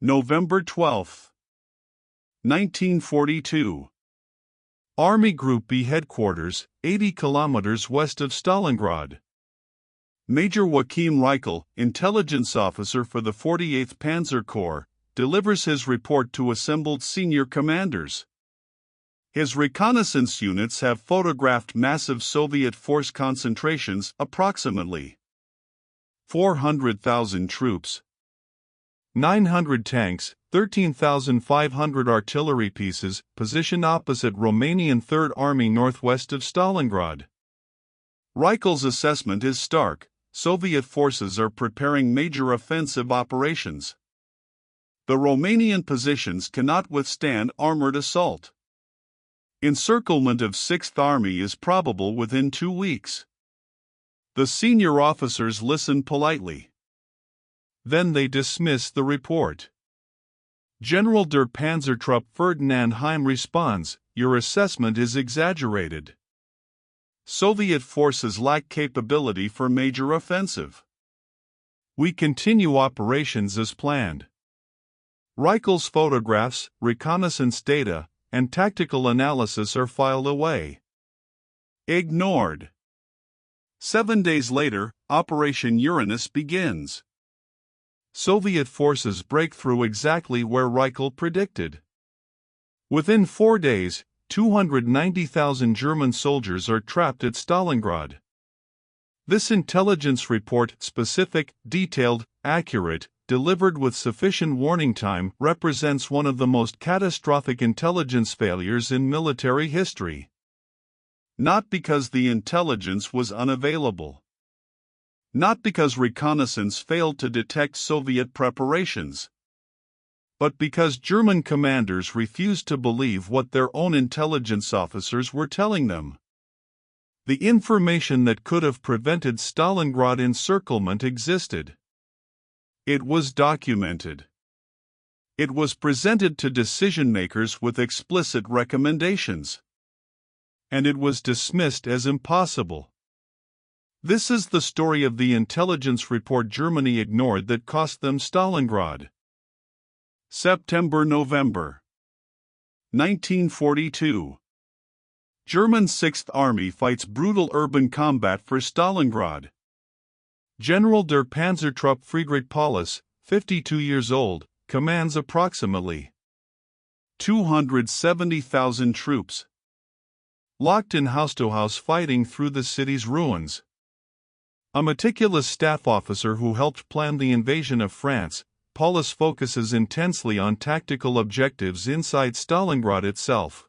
November 12, 1942. Army Group B headquarters, 80 kilometers west of Stalingrad. Major Joachim Reichel, intelligence officer for the 48th Panzer Corps, delivers his report to assembled senior commanders. His reconnaissance units have photographed massive Soviet force concentrations, approximately 400,000 troops, 900 tanks, 13,500 artillery pieces, positioned opposite Romanian Third Army northwest of Stalingrad. Reichel's assessment is stark: Soviet forces are preparing major offensive operations. The Romanian positions cannot withstand armored assault. Encirclement of 6th Army is probable within 2 weeks. The senior officers listen politely. Then they dismiss the report. General der Panzertruppe Ferdinand Heim responds, "Your assessment is exaggerated. Soviet forces lack capability for major offensive. We continue operations as planned." Reichel's photographs, reconnaissance data, and tactical analysis are filed away. Ignored. 7 days later, Operation Uranus begins. Soviet forces break through exactly where Reichel predicted. Within 4 days, 290,000 German soldiers are trapped at Stalingrad. This intelligence report, specific, detailed, accurate, delivered with sufficient warning time, represents one of the most catastrophic intelligence failures in military history. Not because the intelligence was unavailable. Not because reconnaissance failed to detect Soviet preparations. But because German commanders refused to believe what their own intelligence officers were telling them. The information that could have prevented Stalingrad encirclement existed. It was documented. It was presented to decision-makers with explicit recommendations. And it was dismissed as impossible. This is the story of the intelligence report Germany ignored that cost them Stalingrad. September-November 1942. German 6th Army fights brutal urban combat for Stalingrad. General der Panzertruppe Friedrich Paulus, 52 years old, commands approximately 270,000 troops. Locked in house-to-house fighting through the city's ruins. A meticulous staff officer who helped plan the invasion of France, Paulus focuses intensely on tactical objectives inside Stalingrad itself.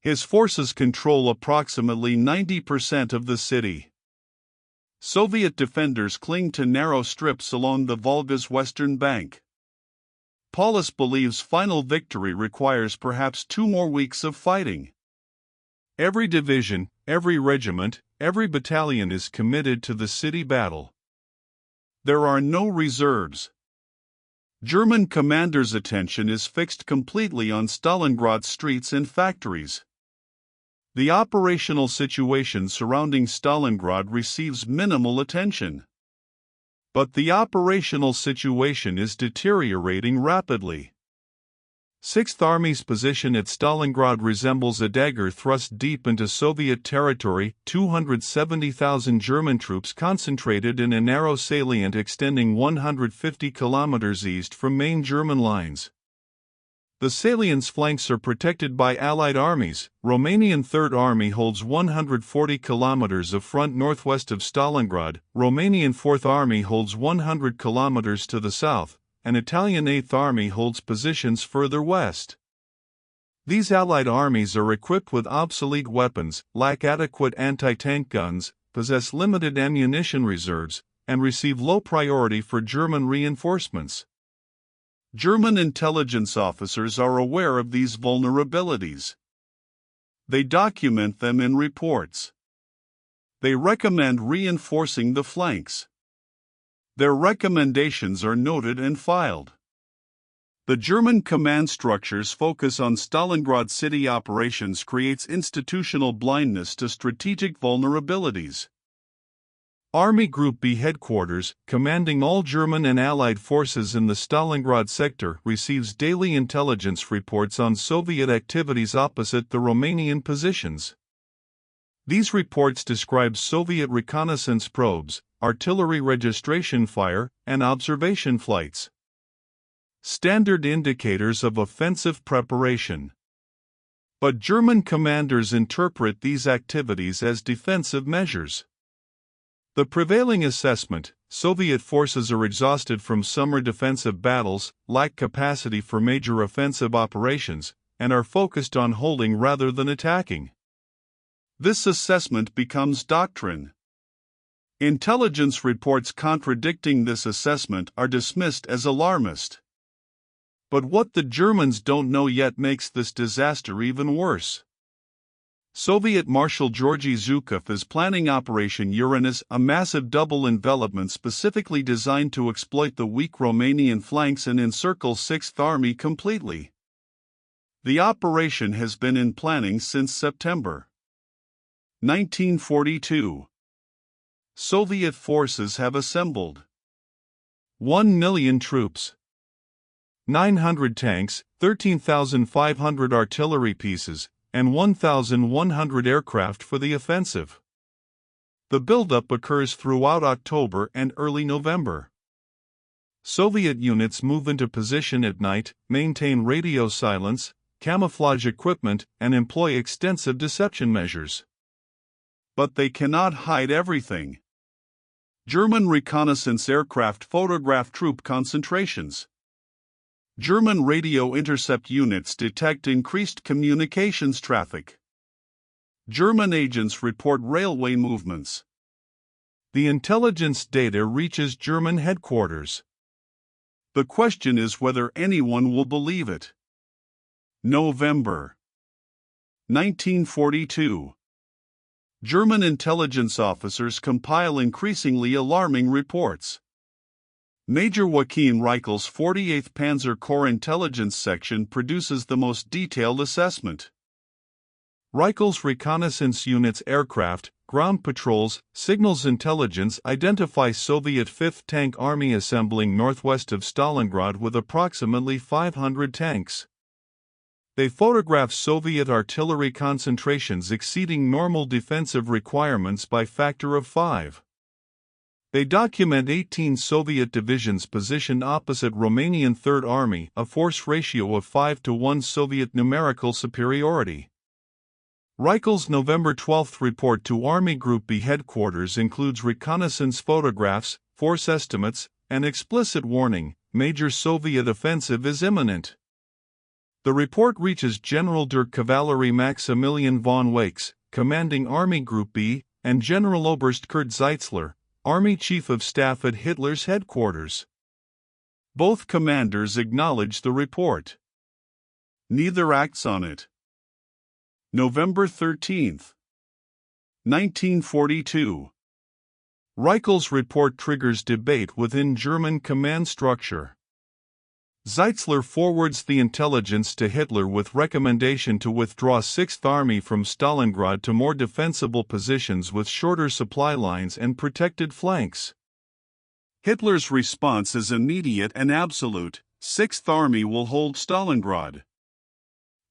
His forces control approximately 90% of the city. Soviet defenders cling to narrow strips along the Volga's western bank. Paulus believes final victory requires perhaps 2 more weeks of fighting. Every division, every regiment, every battalion is committed to the city battle. There are no reserves. German commanders' attention is fixed completely on Stalingrad streets and factories. The operational situation surrounding Stalingrad receives minimal attention. But the operational situation is deteriorating rapidly. 6th Army's position at Stalingrad resembles a dagger thrust deep into Soviet territory, 270,000 German troops concentrated in a narrow salient extending 150 kilometers east from main German lines. The salient's flanks are protected by Allied armies. Romanian Third Army holds 140 kilometers of front northwest of Stalingrad, Romanian Fourth Army holds 100 kilometers to the south, and Italian 8th Army holds positions further west. These Allied armies are equipped with obsolete weapons, lack adequate anti-tank guns, possess limited ammunition reserves, and receive low priority for German reinforcements. German intelligence officers are aware of these vulnerabilities. They document them in reports. They recommend reinforcing the flanks. Their recommendations are noted and filed. The German command structure's focus on Stalingrad city operations creates institutional blindness to strategic vulnerabilities. Army Group B headquarters, commanding all German and Allied forces in the Stalingrad sector, receives daily intelligence reports on Soviet activities opposite the Romanian positions. These reports describe Soviet reconnaissance probes, artillery registration fire, and observation flights. Standard indicators of offensive preparation. But German commanders interpret these activities as defensive measures. The prevailing assessment: Soviet forces are exhausted from summer defensive battles, lack capacity for major offensive operations, and are focused on holding rather than attacking. This assessment becomes doctrine. Intelligence reports contradicting this assessment are dismissed as alarmist. But what the Germans don't know yet makes this disaster even worse. Soviet Marshal Georgy Zhukov is planning Operation Uranus, a massive double envelopment specifically designed to exploit the weak Romanian flanks and encircle 6th Army completely. The operation has been in planning since September 1942. Soviet forces have assembled 1 million troops, 900 tanks, 13,500 artillery pieces, and 1,100 aircraft for the offensive. The buildup occurs throughout October and early November. Soviet units move into position at night, maintain radio silence, camouflage equipment, and employ extensive deception measures. But they cannot hide everything. German reconnaissance aircraft photograph troop concentrations. German radio intercept units detect increased communications traffic. German agents report railway movements. The intelligence data reaches German headquarters. The question is whether anyone will believe it. November 1942. German intelligence officers compile increasingly alarming reports. Major Joachim Reichel's 48th Panzer Corps Intelligence Section produces the most detailed assessment. Reichel's reconnaissance units, aircraft, ground patrols, signals intelligence identify Soviet 5th Tank Army assembling northwest of Stalingrad with approximately 500 tanks. They photograph Soviet artillery concentrations exceeding normal defensive requirements by factor of 5. They document 18 Soviet divisions positioned opposite Romanian Third Army, a force ratio of 5-to-1 Soviet numerical superiority. Reichel's November 12 report to Army Group B headquarters includes reconnaissance photographs, force estimates, and explicit warning: major Soviet offensive is imminent. The report reaches General der Kavallerie Maximilian von Wakes, commanding Army Group B, and General Oberst Kurt Zeitzler, Army Chief of Staff at Hitler's headquarters. Both commanders acknowledge the report. Neither acts on it. November 13, 1942. Reichel's report triggers debate within German command structure. Zeitzler forwards the intelligence to Hitler with recommendation to withdraw 6th Army from Stalingrad to more defensible positions with shorter supply lines and protected flanks. Hitler's response is immediate and absolute: 6th Army will hold Stalingrad.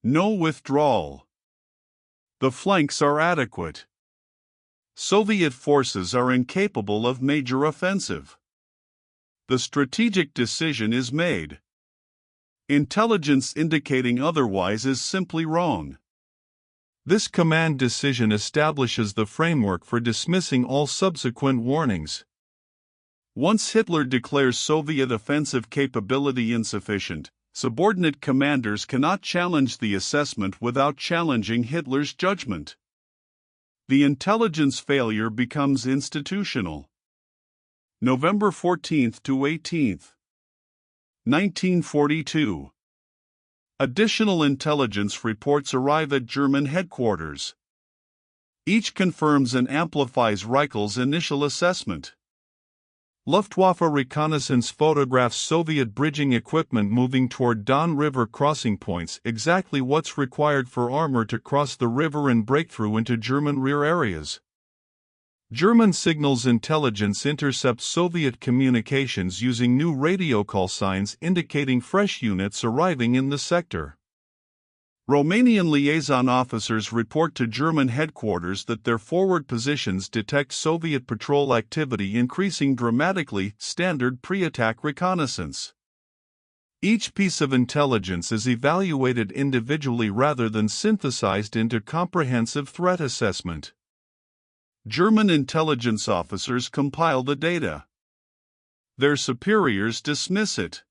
No withdrawal. The flanks are adequate. Soviet forces are incapable of major offensive. The strategic decision is made. Intelligence indicating otherwise is simply wrong. This command decision establishes the framework for dismissing all subsequent warnings. Once Hitler declares Soviet offensive capability insufficient, subordinate commanders cannot challenge the assessment without challenging Hitler's judgment. The intelligence failure becomes institutional. November 14 to 18, 1942. Additional intelligence reports arrive at German headquarters. Each confirms and amplifies Reichel's initial assessment. Luftwaffe reconnaissance photographs Soviet bridging equipment moving toward Don River crossing points, exactly what's required for armor to cross the river and break through into German rear areas. German signals intelligence intercepts Soviet communications using new radio call signs indicating fresh units arriving in the sector. Romanian liaison officers report to German headquarters that their forward positions detect Soviet patrol activity increasing dramatically. Standard pre-attack reconnaissance. Each piece of intelligence is evaluated individually rather than synthesized into comprehensive threat assessment. German intelligence officers compile the data. Their superiors dismiss it.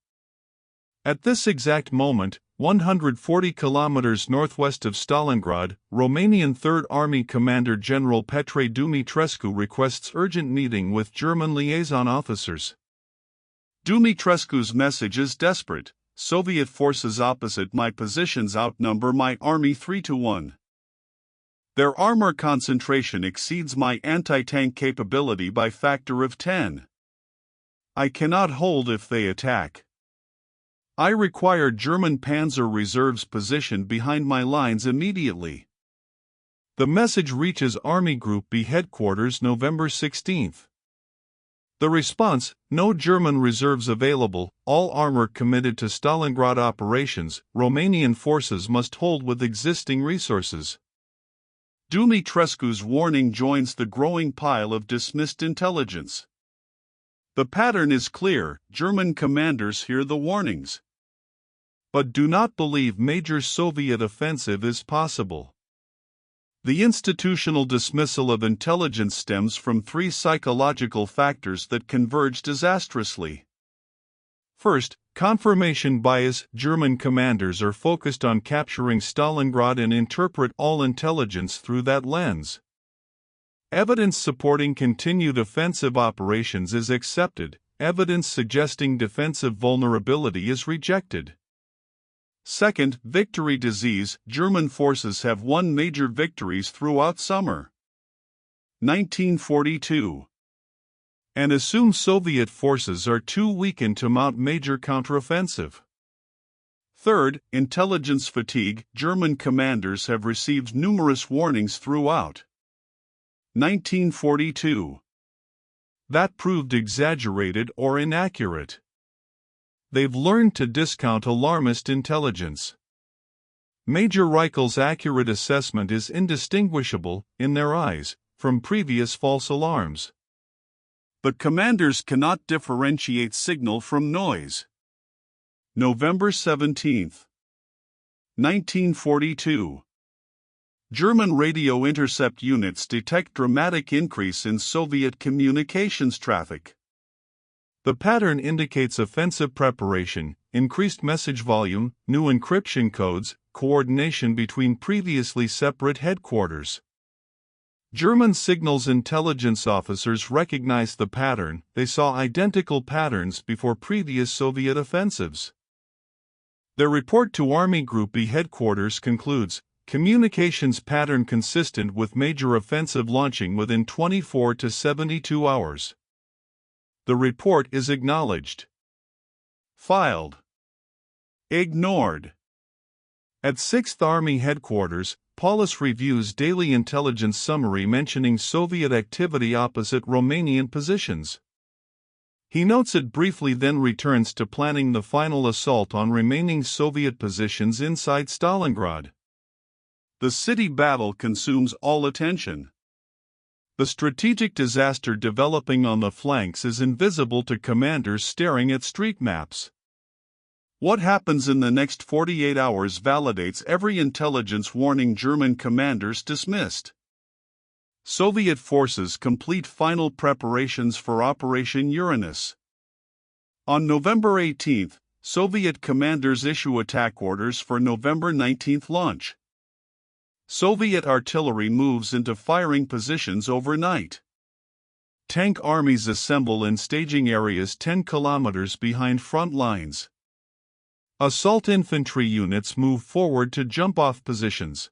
At this exact moment, 140 kilometers northwest of Stalingrad, Romanian Third Army Commander General Petre Dumitrescu requests urgent meeting with German liaison officers. Dumitrescu's message is desperate. Soviet forces opposite my positions outnumber my army 3-1. Their armor concentration exceeds my anti-tank capability by factor of 10. I cannot hold if they attack. I require German panzer reserves positioned behind my lines immediately. The message reaches Army Group B headquarters November 16. The response: no German reserves available, all armor committed to Stalingrad operations, Romanian forces must hold with existing resources. Dumitrescu's warning joins the growing pile of dismissed intelligence. The pattern is clear: German commanders hear the warnings, but do not believe major Soviet offensive is possible. The institutional dismissal of intelligence stems from three psychological factors that converge disastrously. First, confirmation bias. German commanders are focused on capturing Stalingrad and interpret all intelligence through that lens. Evidence supporting continued offensive operations is accepted, evidence suggesting defensive vulnerability is rejected. Second, victory disease. German forces have won major victories throughout summer 1942. And assume Soviet forces are too weakened to mount major counteroffensive. Third, intelligence fatigue. German commanders have received numerous warnings throughout 1942 that proved exaggerated or inaccurate. They've learned to discount alarmist intelligence. Major Reichel's accurate assessment is indistinguishable, in their eyes, from previous false alarms. But commanders cannot differentiate signal from noise. November 17, 1942. German radio intercept units detect dramatic increase in Soviet communications traffic. The pattern indicates offensive preparation, increased message volume, new encryption codes, coordination between previously separate headquarters. German signals intelligence officers recognized the pattern. They saw identical patterns before previous Soviet offensives. Their report to Army Group B headquarters concludes, communications pattern consistent with major offensive launching within 24 to 72 hours. The report is acknowledged. Filed. Ignored. At 6th Army Headquarters, Paulus reviews daily intelligence summary mentioning Soviet activity opposite Romanian positions. He notes it briefly, then returns to planning the final assault on remaining Soviet positions inside Stalingrad. The city battle consumes all attention. The strategic disaster developing on the flanks is invisible to commanders staring at street maps. What happens in the next 48 hours validates every intelligence warning German commanders dismissed. Soviet forces complete final preparations for Operation Uranus. On November 18, Soviet commanders issue attack orders for November 19 launch. Soviet artillery moves into firing positions overnight. Tank armies assemble in staging areas 10 kilometers behind front lines. Assault infantry units move forward to jump-off positions.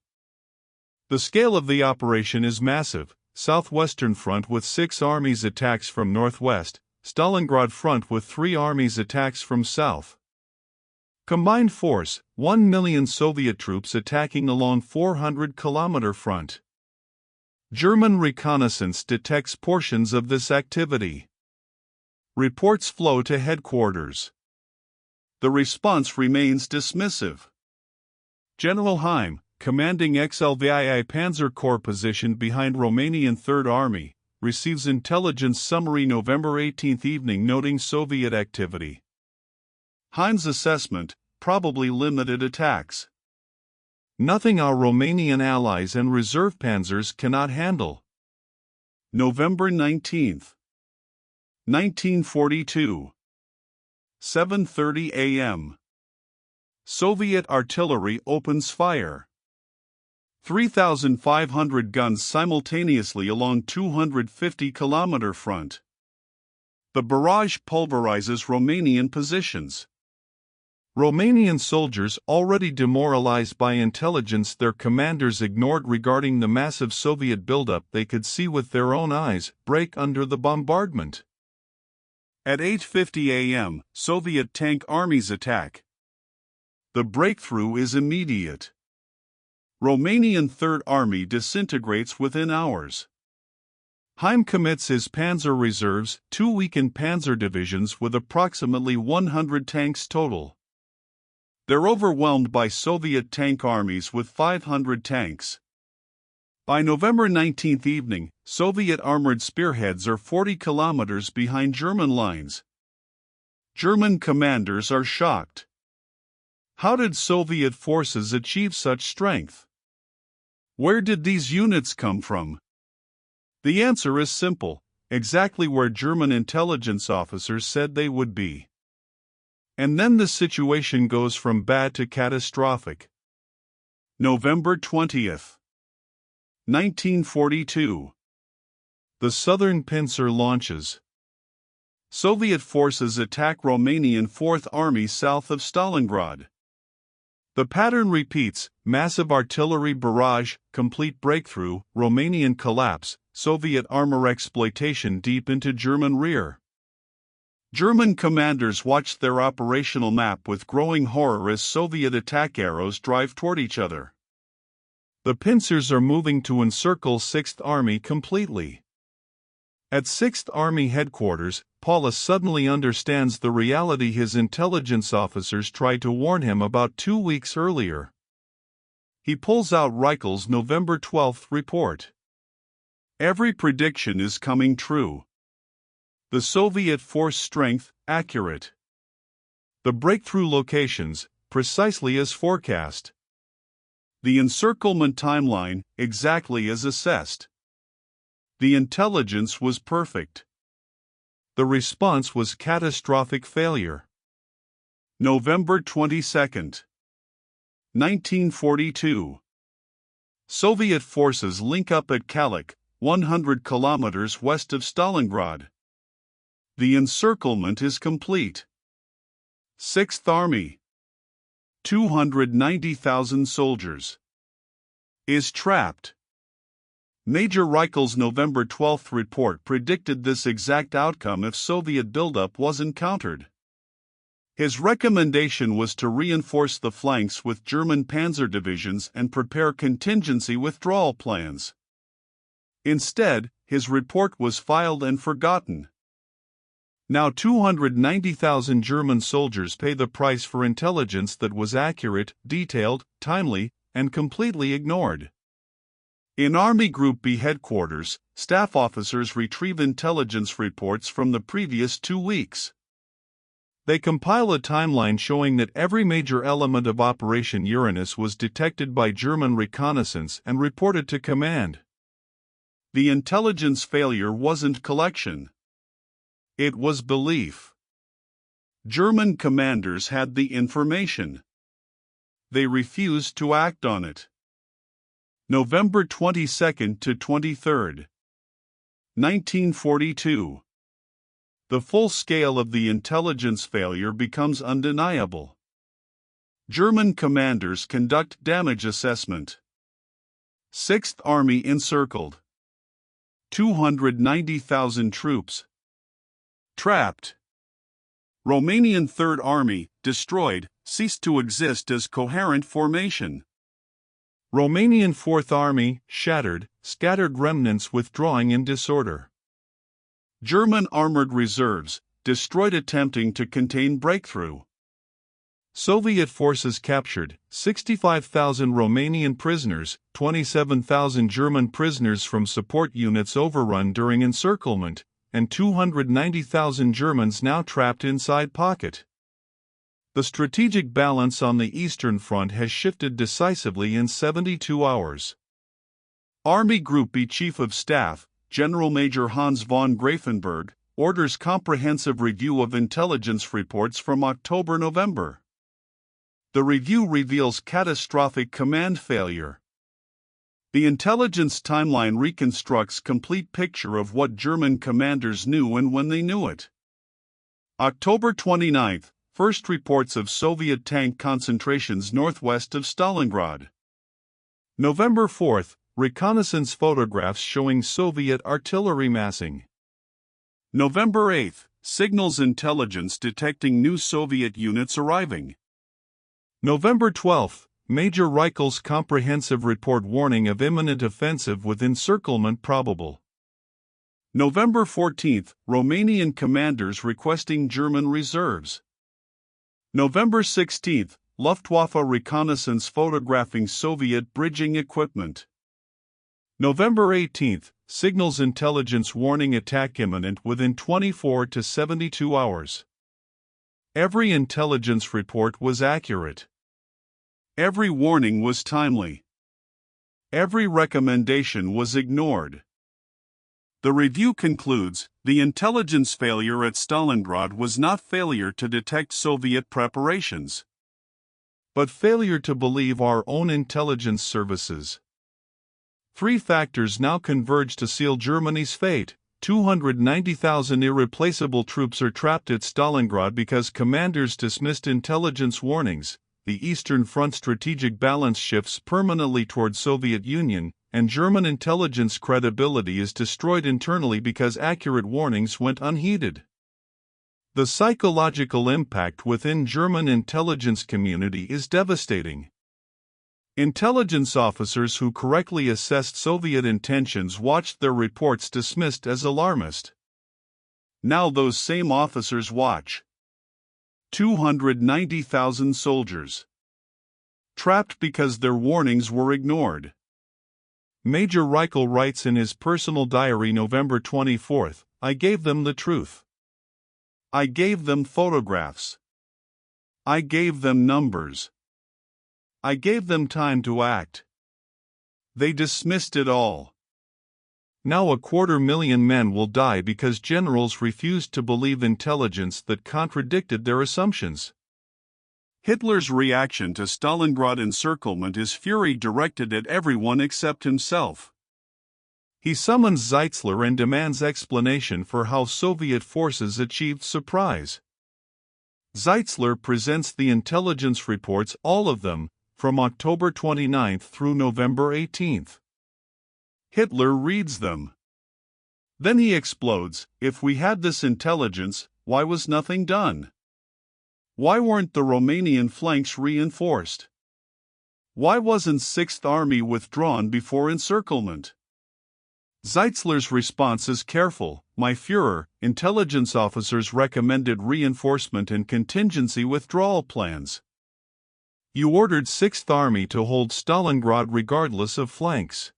The scale of the operation is massive: Southwestern Front with 6 armies attacks from northwest, Stalingrad Front with 3 armies attacks from south. Combined force, 1 million Soviet troops attacking along 400-kilometer front. German reconnaissance detects portions of this activity. Reports flow to headquarters. The response remains dismissive. General Heim, commanding XLVII Panzer Corps position behind Romanian Third Army, receives intelligence summary November 18 evening noting Soviet activity. Heim's assessment, probably limited attacks. Nothing our Romanian allies and reserve panzers cannot handle. November 19, 1942. 7:30 a.m. Soviet artillery opens fire. 3,500 guns simultaneously along 250-kilometer front. The barrage pulverizes Romanian positions. Romanian soldiers, already demoralized by intelligence their commanders ignored regarding the massive Soviet buildup they could see with their own eyes, break under the bombardment. At 8:50 a.m., Soviet tank armies attack. The breakthrough is immediate. Romanian Third Army disintegrates within hours. Heim commits his panzer reserves, 2 weakened panzer divisions with approximately 100 tanks total. They're overwhelmed by Soviet tank armies with 500 tanks. By November 19 evening, Soviet armored spearheads are 40 kilometers behind German lines. German commanders are shocked. How did Soviet forces achieve such strength? Where did these units come from? The answer is simple, exactly where German intelligence officers said they would be. And then the situation goes from bad to catastrophic. November 20th, 1942. The southern pincer launches. Soviet forces attack Romanian Fourth Army south of Stalingrad. The pattern repeats: massive artillery barrage, complete breakthrough, Romanian collapse, Soviet armor exploitation deep into German rear. German commanders watched their operational map with growing horror as Soviet attack arrows drive toward each other. The pincers are moving to encircle 6th Army completely. At 6th Army headquarters, Paulus suddenly understands the reality his intelligence officers tried to warn him about 2 weeks earlier. He pulls out Reichel's November 12 report. Every prediction is coming true. The Soviet force strength, accurate. The breakthrough locations, precisely as forecast. The encirclement timeline, exactly as assessed. The intelligence was perfect. The response was catastrophic failure. November 22, 1942. Soviet forces link up at Kalik, 100 kilometers west of Stalingrad. The encirclement is complete. 6th Army, 290,000 soldiers, is trapped. Major Reichel's November 12 report predicted this exact outcome if Soviet buildup was encountered. His recommendation was to reinforce the flanks with German panzer divisions and prepare contingency withdrawal plans. Instead, his report was filed and forgotten. Now 290,000 German soldiers pay the price for intelligence that was accurate, detailed, timely, and completely ignored. In Army Group B headquarters, staff officers retrieve intelligence reports from the previous 2 weeks. They compile a timeline showing that every major element of Operation Uranus was detected by German reconnaissance and reported to command. The intelligence failure wasn't collection. It was belief. German commanders had the information. They refused to act on it. November 22 to 23, 1942. The full scale of the intelligence failure becomes undeniable. German commanders conduct damage assessment. 6th Army encircled. 290,000 troops trapped. Romanian Third Army, destroyed, ceased to exist as coherent formation. Romanian Fourth Army, shattered, scattered remnants withdrawing in disorder. German armored reserves, destroyed attempting to contain breakthrough. Soviet forces captured 65,000 Romanian prisoners, 27,000 German prisoners from support units overrun during encirclement, and 290,000 Germans now trapped inside pocket. The strategic balance on the Eastern Front has shifted decisively in 72 hours. Army Group B Chief of Staff, General Major Hans von Grafenberg, orders comprehensive review of intelligence reports from October-November. The review reveals catastrophic command failure. The intelligence timeline reconstructs complete picture of what German commanders knew and when they knew it. October 29, first reports of Soviet tank concentrations northwest of Stalingrad. November 4, reconnaissance photographs showing Soviet artillery massing. November 8, signals intelligence detecting new Soviet units arriving. November 12, Major Reichel's comprehensive report warning of imminent offensive with encirclement probable. November 14, Romanian commanders requesting German reserves. November 16, Luftwaffe reconnaissance photographing Soviet bridging equipment. November 18, signals intelligence warning attack imminent within 24 to 72 hours. Every intelligence report was accurate. Every warning was timely. Every recommendation was ignored. The review concludes, the intelligence failure at Stalingrad was not failure to detect Soviet preparations, but failure to believe our own intelligence services. Three factors now converge to seal Germany's fate. 290,000 irreplaceable troops are trapped at Stalingrad because commanders dismissed intelligence warnings. The Eastern Front strategic balance shifts permanently toward Soviet Union, and German intelligence credibility is destroyed internally because accurate warnings went unheeded. The psychological impact within German intelligence community is devastating. Intelligence officers who correctly assessed Soviet intentions watched their reports dismissed as alarmist. Now those same officers watch 290,000 soldiers trapped because their warnings were ignored. Major Reichel writes in his personal diary November 24, I gave them the truth. I gave them photographs. I gave them numbers. I gave them time to act. They dismissed it all. Now 250,000 men will die because generals refused to believe intelligence that contradicted their assumptions. Hitler's reaction to Stalingrad encirclement is fury directed at everyone except himself. He summons Zeitzler and demands explanation for how Soviet forces achieved surprise. Zeitzler presents the intelligence reports, all of them, from October 29 through November 18. Hitler reads them. Then he explodes, if we had this intelligence, why was nothing done? Why weren't the Romanian flanks reinforced? Why wasn't 6th Army withdrawn before encirclement? Zeitzler's response is careful, my Führer, intelligence officers recommended reinforcement and contingency withdrawal plans. You ordered 6th Army to hold Stalingrad regardless of flanks.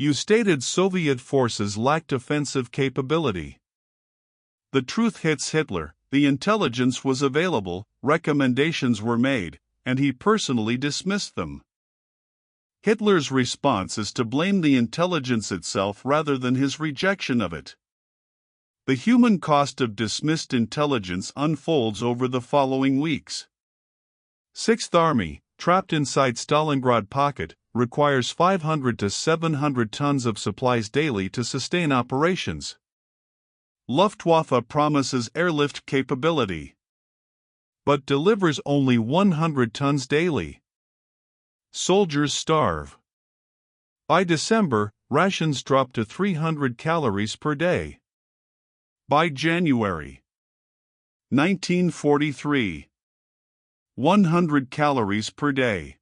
You stated Soviet forces lacked offensive capability. The truth hits Hitler, the intelligence was available, recommendations were made, and he personally dismissed them. Hitler's response is to blame the intelligence itself rather than his rejection of it. The human cost of dismissed intelligence unfolds over the following weeks. 6th Army, trapped inside Stalingrad pocket, requires 500 to 700 tons of supplies daily to sustain operations. Luftwaffe promises airlift capability, but delivers only 100 tons daily. Soldiers starve. By December, rations drop to 300 calories per day. By January 1943, 100 calories per day.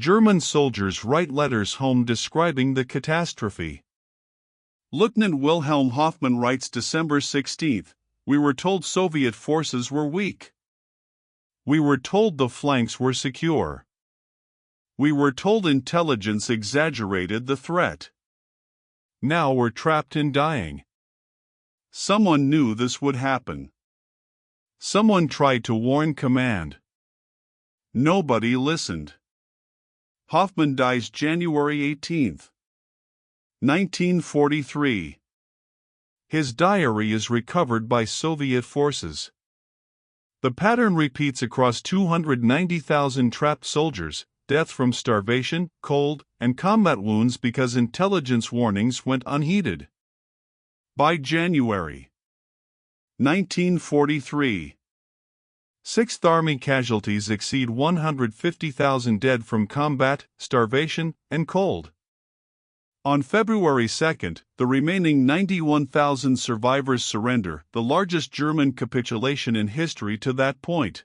German soldiers write letters home describing the catastrophe. Lieutenant Wilhelm Hoffmann writes December 16, "We were told Soviet forces were weak. We were told the flanks were secure. We were told intelligence exaggerated the threat. Now we're trapped and dying. Someone knew this would happen. Someone tried to warn command. Nobody listened." Hoffmann dies January 18, 1943. His diary is recovered by Soviet forces. The pattern repeats across 290,000 trapped soldiers, death from starvation, cold, and combat wounds because intelligence warnings went unheeded. By January 1943, 6th Army casualties exceed 150,000 dead from combat, starvation, and cold. On February 2, the remaining 91,000 survivors surrender, the largest German capitulation in history to that point.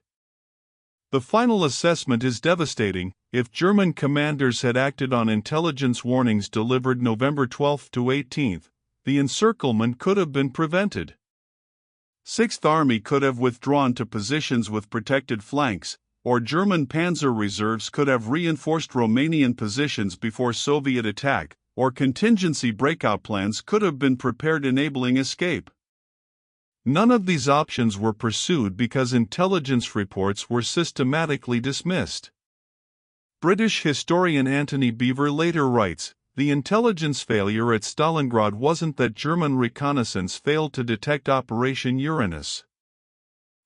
The final assessment is devastating. If German commanders had acted on intelligence warnings delivered November 12 to 18, the encirclement could have been prevented. 6th Army could have withdrawn to positions with protected flanks, or German panzer reserves could have reinforced Romanian positions before Soviet attack, or contingency breakout plans could have been prepared enabling escape. None of these options were pursued because intelligence reports were systematically dismissed. British historian Anthony Beevor later writes, "The intelligence failure at Stalingrad wasn't that German reconnaissance failed to detect Operation Uranus.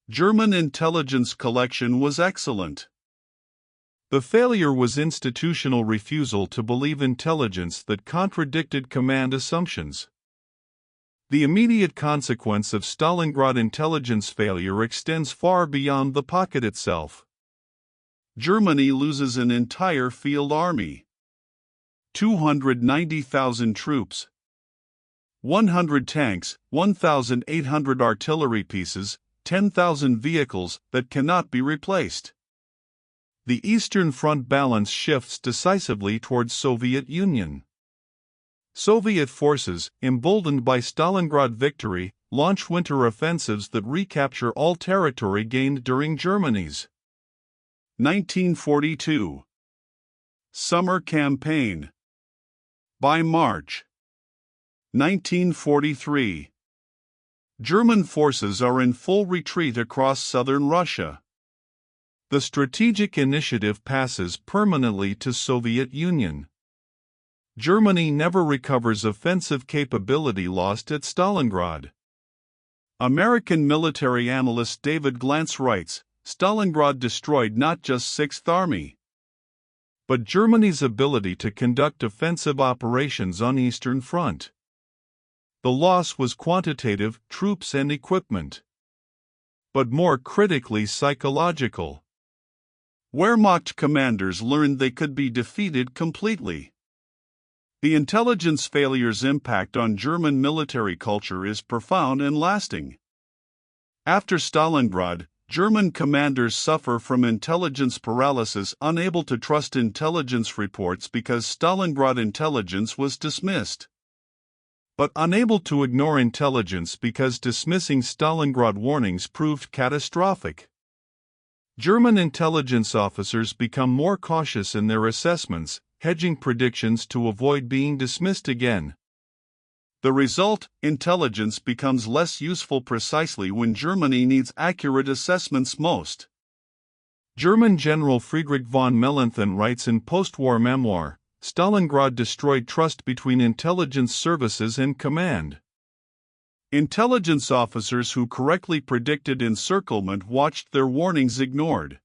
German intelligence collection was excellent. The failure was institutional refusal to believe intelligence that contradicted command assumptions." The immediate consequence of Stalingrad intelligence failure extends far beyond the pocket itself. Germany loses an entire field army. 290,000 troops, 100 tanks, 1,800 artillery pieces, 10,000 vehicles that cannot be replaced. The Eastern Front balance shifts decisively towards Soviet Union. Soviet forces, emboldened by Stalingrad victory, launch winter offensives that recapture all territory gained during Germany's 1942 Summer Campaign. By March 1943, German forces are in full retreat across southern Russia. The strategic initiative passes permanently to Soviet Union. Germany never recovers offensive capability lost at Stalingrad. American military analyst David Glantz writes, "Stalingrad destroyed not just 6th Army, but Germany's ability to conduct offensive operations on Eastern Front. The loss was quantitative, troops and equipment, but more critically psychological. Wehrmacht commanders learned they could be defeated completely." The intelligence failure's impact on German military culture is profound and lasting. After Stalingrad, German commanders suffer from intelligence paralysis, unable to trust intelligence reports because Stalingrad intelligence was dismissed, but unable to ignore intelligence because dismissing Stalingrad warnings proved catastrophic. German intelligence officers become more cautious in their assessments, hedging predictions to avoid being dismissed again. The result, intelligence becomes less useful precisely when Germany needs accurate assessments most. German General Friedrich von Mellenthin writes in post-war memoir, "Stalingrad destroyed trust between intelligence services and command." Intelligence officers who correctly predicted encirclement watched their warnings ignored.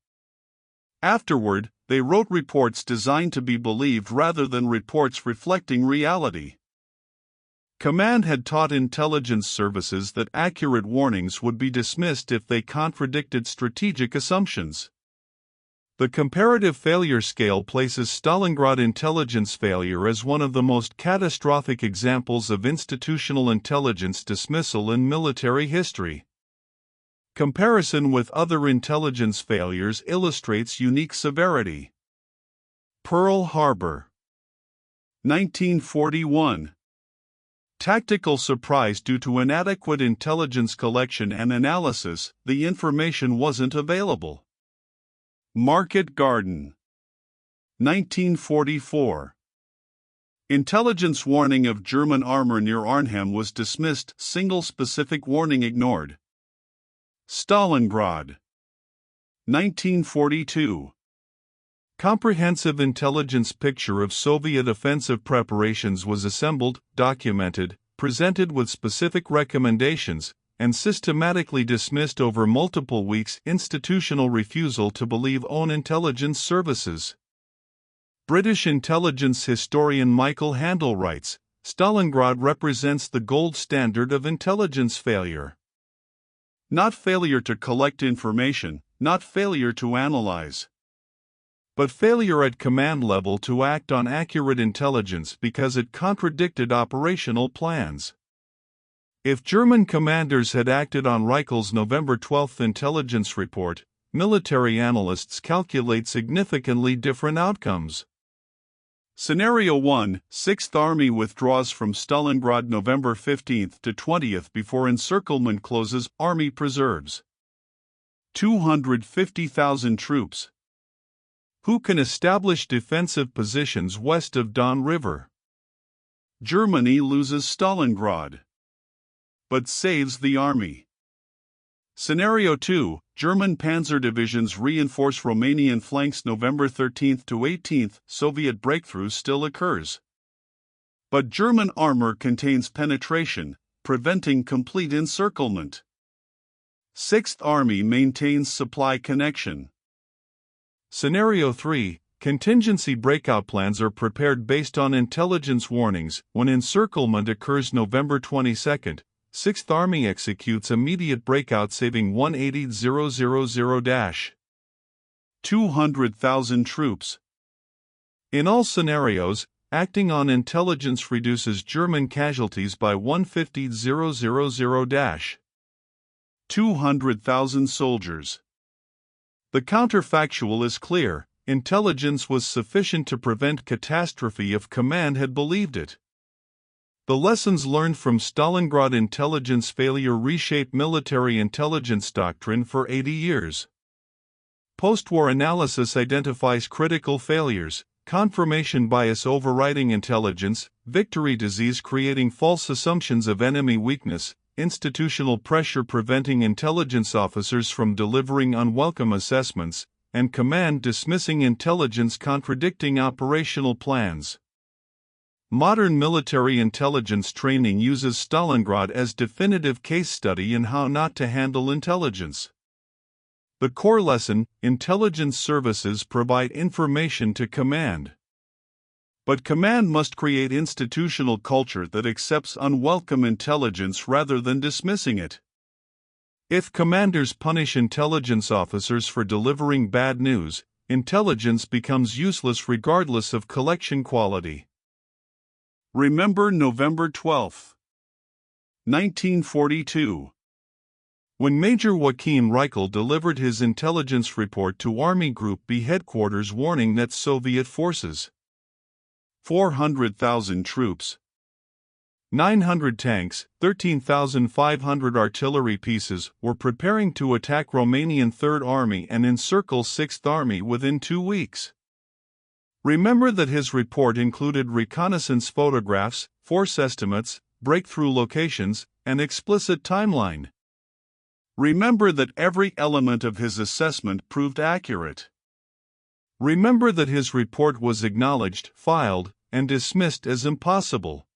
Afterward, they wrote reports designed to be believed rather than reports reflecting reality. Command had taught intelligence services that accurate warnings would be dismissed if they contradicted strategic assumptions. The comparative failure scale places Stalingrad intelligence failure as one of the most catastrophic examples of institutional intelligence dismissal in military history. Comparison with other intelligence failures illustrates unique severity. Pearl Harbor. 1941. Tactical surprise due to inadequate intelligence collection and analysis, the information wasn't available. Market Garden. 1944. Intelligence warning of German armor near Arnhem was dismissed, single specific warning ignored. Stalingrad. 1942. Comprehensive intelligence picture of Soviet offensive preparations was assembled, documented, presented with specific recommendations, and systematically dismissed over multiple weeks. Institutional refusal to believe own intelligence services. British intelligence historian Michael Handel writes, Stalingrad represents the gold standard of intelligence failure. Not failure to collect information, not failure to analyze, but failure at command level to act on accurate intelligence because it contradicted operational plans. If German commanders had acted on Reichel's November 12 intelligence report, military analysts calculate significantly different outcomes. Scenario 1: 6th Army withdraws from Stalingrad November 15 to 20 before encirclement closes. Army preserves 250,000 troops. Who can establish defensive positions west of Don River? Germany loses Stalingrad, but saves the army. Scenario 2: German panzer divisions reinforce Romanian flanks November 13 to 18. Soviet breakthrough still occurs, but German armor contains penetration, preventing complete encirclement. 6th Army maintains supply connection. Scenario 3: Contingency breakout plans are prepared based on intelligence warnings. When encirclement occurs November 22, 6th Army executes immediate breakout, saving 180,000-200,000 troops. In all scenarios, acting on intelligence reduces German casualties by 150,000-200,000 soldiers. The counterfactual is clear: intelligence was sufficient to prevent catastrophe if command had believed it. The lessons learned from Stalingrad intelligence failure reshape military intelligence doctrine for 80 years. Post-war analysis identifies critical failures: confirmation bias overriding intelligence, victory disease creating false assumptions of enemy weakness, institutional pressure preventing intelligence officers from delivering unwelcome assessments, and command dismissing intelligence contradicting operational plans. Modern military intelligence training uses Stalingrad as definitive case study in how not to handle intelligence. The core lesson: intelligence services provide information to command. But command must create institutional culture that accepts unwelcome intelligence rather than dismissing it. If commanders punish intelligence officers for delivering bad news, intelligence becomes useless regardless of collection quality. Remember November 12, 1942. When Major Joachim Reichel delivered his intelligence report to Army Group B headquarters warning that Soviet forces 400,000 troops, 900 tanks, 13,500 artillery pieces were preparing to attack Romanian 3rd Army and encircle 6th Army within 2 weeks. Remember that his report included reconnaissance photographs, force estimates, breakthrough locations, and explicit timeline. Remember that every element of his assessment proved accurate. Remember that his report was acknowledged, filed, and dismissed as impossible.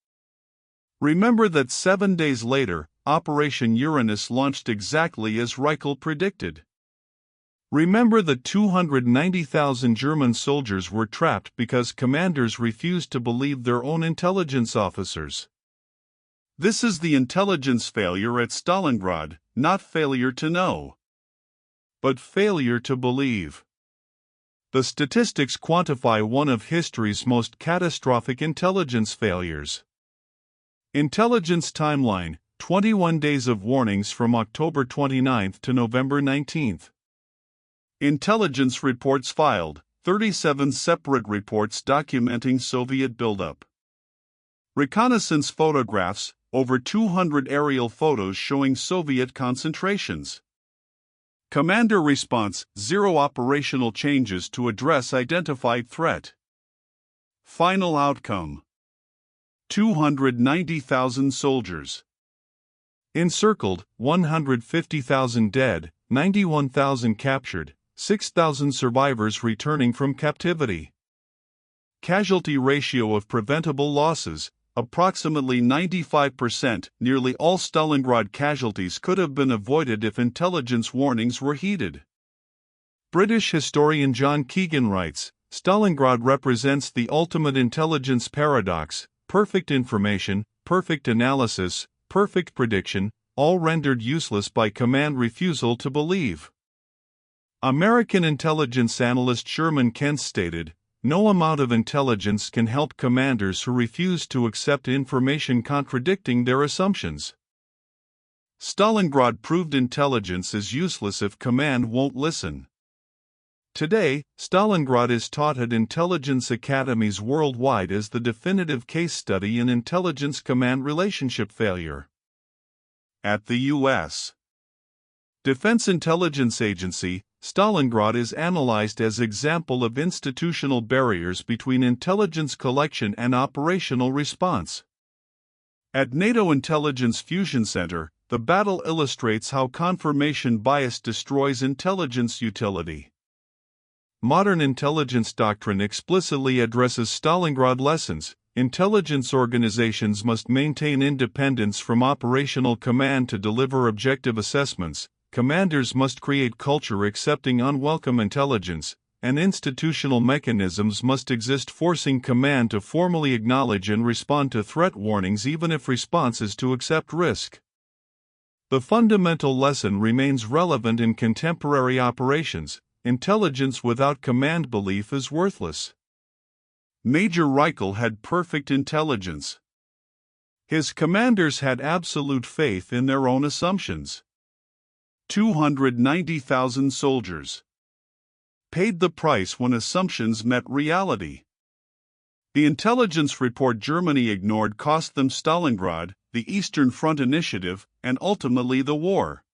Remember that 7 days later, Operation Uranus launched exactly as Reichel predicted. Remember that 290,000 German soldiers were trapped because commanders refused to believe their own intelligence officers. This is the intelligence failure at Stalingrad, not failure to know, but failure to believe. The statistics quantify one of history's most catastrophic intelligence failures. Intelligence timeline: 21 days of warnings from October 29 to November 19. Intelligence reports filed: 37 separate reports documenting Soviet buildup. Reconnaissance photographs, over 200 aerial photos showing Soviet concentrations. Commander response, 0 operational changes to address identified threat. Final outcome: 290,000 soldiers. Encircled, 150,000 dead, 91,000 captured, 6,000 survivors returning from captivity. Casualty ratio of preventable losses, approximately 95%. Nearly all Stalingrad casualties could have been avoided if intelligence warnings were heeded. British historian John Keegan writes, Stalingrad represents the ultimate intelligence paradox: perfect information, perfect analysis, perfect prediction, all rendered useless by command refusal to believe. American intelligence analyst Sherman Kent stated, "No amount of intelligence can help commanders who refuse to accept information contradicting their assumptions." Stalingrad proved intelligence is useless if command won't listen. Today, Stalingrad is taught at intelligence academies worldwide as the definitive case study in intelligence command relationship failure. At the U.S. Defense Intelligence Agency, Stalingrad is analyzed as example of institutional barriers between intelligence collection and operational response. At NATO Intelligence Fusion Center, the battle illustrates how confirmation bias destroys intelligence utility. Modern intelligence doctrine explicitly addresses Stalingrad lessons. Intelligence organizations must maintain independence from operational command to deliver objective assessments. Commanders must create culture accepting unwelcome intelligence, and institutional mechanisms must exist forcing command to formally acknowledge and respond to threat warnings even if response is to accept risk. The fundamental lesson remains relevant in contemporary operations: intelligence without command belief is worthless. Major Reichel had perfect intelligence. His commanders had absolute faith in their own assumptions. 290,000 soldiers paid the price when assumptions met reality. The intelligence report Germany ignored cost them Stalingrad, the Eastern Front initiative, and ultimately the war.